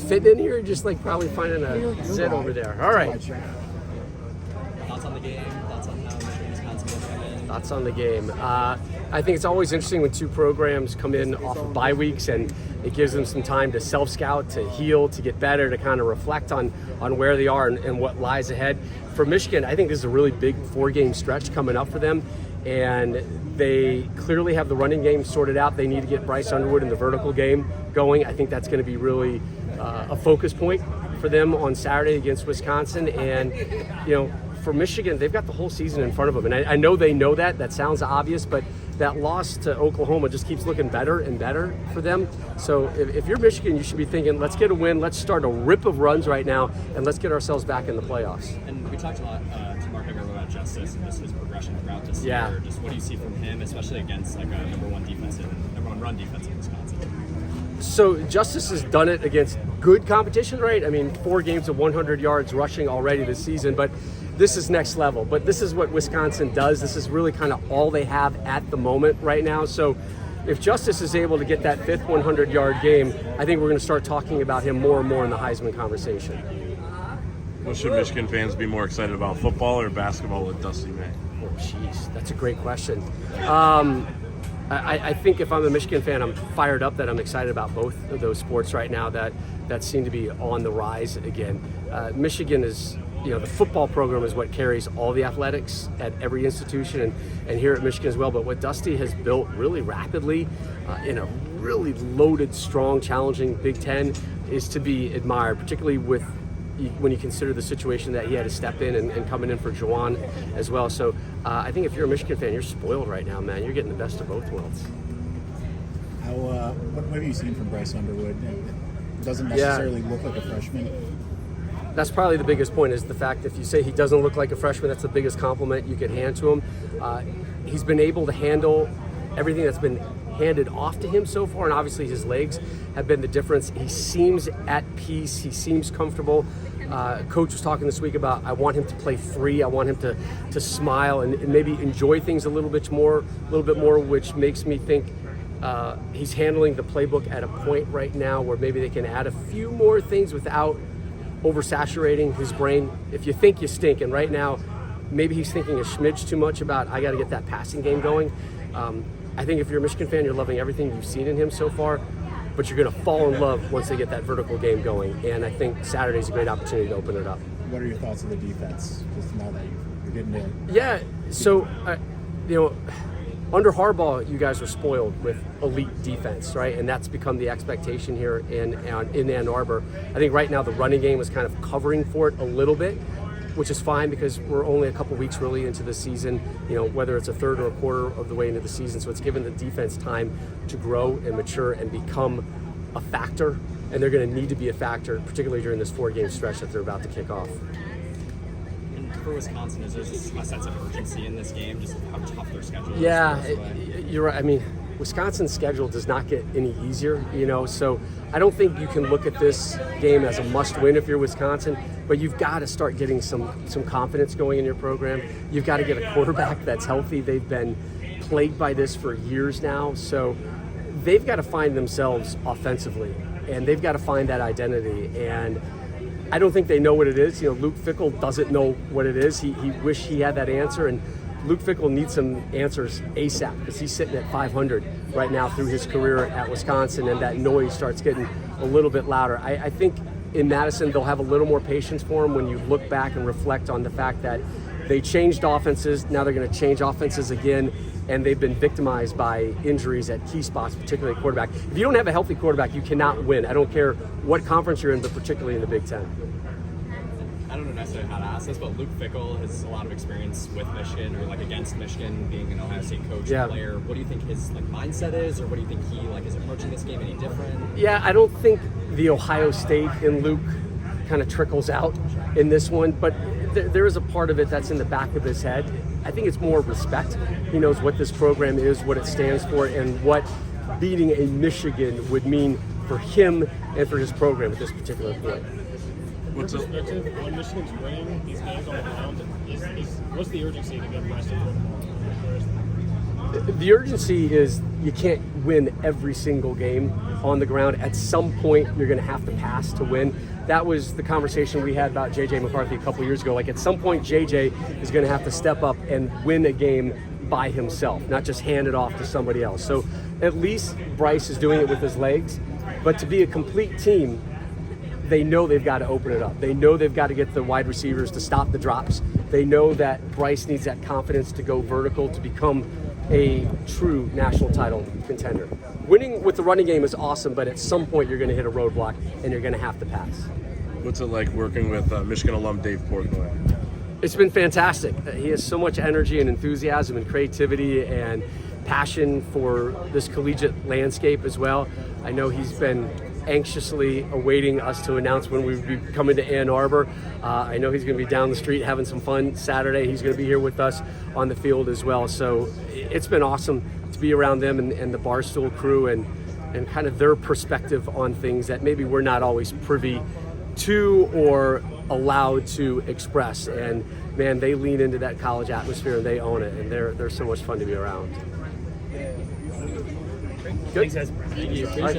fitting in here? Just like probably finding a sit over there. All right. Thoughts on the game? Thoughts on how Michigan Wisconsin will come in? Thoughts on the game. I think it's always interesting when two programs come in off of bye weeks, and it gives them some time to self-scout, to heal, to get better, to kind of reflect on where they are and what lies ahead. For Michigan, I think this is a really big 4-game stretch coming up for them, and they clearly have the running game sorted out. They need to get Bryce Underwood in the vertical game going. I think that's going to be really a focus point for them on Saturday against Wisconsin. And, for Michigan, they've got the whole season in front of them. And I know they know that. That sounds obvious, but that loss to Oklahoma just keeps looking better and better for them. So if you're Michigan, you should be thinking, let's get a win. Let's start a rip of runs right now, and let's get ourselves back in the playoffs. And we talked a lot to Mark Hager about Justice and just his progression throughout this year. Just what do you see from him, especially against like a number one run defense in Wisconsin? So Justice has done it against good competition, right? I mean, 4 games of 100 yards rushing already this season, but this is next level. But this is what Wisconsin does. This is really kind of all they have at the moment right now. So if Justice is able to get that 5th 100-yard game, I think we're going to start talking about him more and more in the Heisman conversation. Well, should Michigan fans be more excited about football or basketball with Dusty May? Oh, jeez, that's a great question. I think if I'm a Michigan fan, I'm fired up that I'm excited about both of those sports right now that seem to be on the rise again. Michigan is, the football program is what carries all the athletics at every institution and here at Michigan as well. But what Dusty has built really rapidly in a really loaded, strong, challenging Big Ten is to be admired, particularly when you consider the situation that he had to step in and coming in for Juwan as well. So I think if you're a Michigan fan, you're spoiled right now, man. You're getting the best of both worlds. What have you seen from Bryce Underwood? It doesn't necessarily look like a freshman. That's probably the biggest point, is the fact if you say he doesn't look like a freshman, that's the biggest compliment you could hand to him. He's been able to handle everything that's been handed off to him so far, and obviously his legs have been the difference. He seems at peace. He seems comfortable. Coach was talking this week about, I want him to play free. I want him to smile and maybe enjoy things a little bit more, which makes me think he's handling the playbook at a point right now where maybe they can add a few more things without oversaturating his brain. If you think, you stink, and right now maybe he's thinking a smidge too much about, I got to get that passing game going. I think if you're a Michigan fan, you're loving everything you've seen in him so far, but you're going to fall in love once they get that vertical game going. And I think Saturday's a great opportunity to open it up. What are your thoughts on the defense, just now that you're getting in? Yeah, so, under Harbaugh, you guys are spoiled with elite defense, right? And that's become the expectation here in Ann Arbor. I think right now the running game is kind of covering for it a little bit, which is fine because we're only a couple weeks really into the season, whether it's a third or a quarter of the way into the season. So it's given the defense time to grow and mature and become a factor. And they're going to need to be a factor, particularly during this 4-game stretch that they're about to kick off. And for Wisconsin, is there a sense of urgency in this game, just how tough their schedule is? Yeah, you're right. I mean, Wisconsin's schedule does not get any easier, so I don't think you can look at this game as a must-win if you're Wisconsin, but you've got to start getting some confidence going in your program. You've got to get a quarterback that's healthy. They've been plagued by this for years now, so they've got to find themselves offensively, and they've got to find that identity, and I don't think they know what it is. Luke Fickell doesn't know what it is. He wished he had that answer, and Luke Fickell needs some answers ASAP because he's sitting at 500 right now through his career at Wisconsin, and that noise starts getting a little bit louder. I think in Madison they'll have a little more patience for him when you look back and reflect on the fact that they changed offenses, now they're going to change offenses again, and they've been victimized by injuries at key spots, particularly quarterback. If you don't have a healthy quarterback, you cannot win. I don't care what conference you're in, but particularly in the Big Ten. I don't know necessarily how to ask this, but Luke Fickell has a lot of experience with Michigan or against Michigan, being an Ohio State coach and player. What do you think his mindset is, or what do you think he is approaching this game any different? Yeah, I don't think the Ohio State in Luke kind of trickles out in this one, but there is a part of it that's in the back of his head. I think it's more respect. He knows what this program is, what it stands for, and what beating a Michigan would mean for him and for his program at this particular point. What's your perspective on Michigan's winning these games on the ground? What's the urgency to get the rest of them? The urgency is you can't win every single game on the ground. At some point, you're going to have to pass to win. That was the conversation we had about J.J. McCarthy a couple years ago. Like, at some point, J.J. is going to have to step up and win a game by himself, not just hand it off to somebody else. So at least Bryce is doing it with his legs. But to be a complete team, they know they've got to open it up. They know they've got to get the wide receivers to stop the drops. They know that Bryce needs that confidence to go vertical to become a true national title contender. Winning with the running game is awesome, but at some point you're going to hit a roadblock and you're going to have to pass. What's it like working with Michigan alum Dave Portnoy? It's been fantastic. He has so much energy and enthusiasm and creativity and passion for this collegiate landscape as well. I know he's been anxiously awaiting us to announce when we would be coming to Ann Arbor. I know he's going to be down the street having some fun Saturday. He's going to be here with us on the field as well. So it's been awesome to be around them and the Barstool crew and kind of their perspective on things that maybe we're not always privy to or allowed to express. And man, they lean into that college atmosphere and they own it, and they're so much fun to be around. Good. Thanks, guys. Thank you. All right, guys.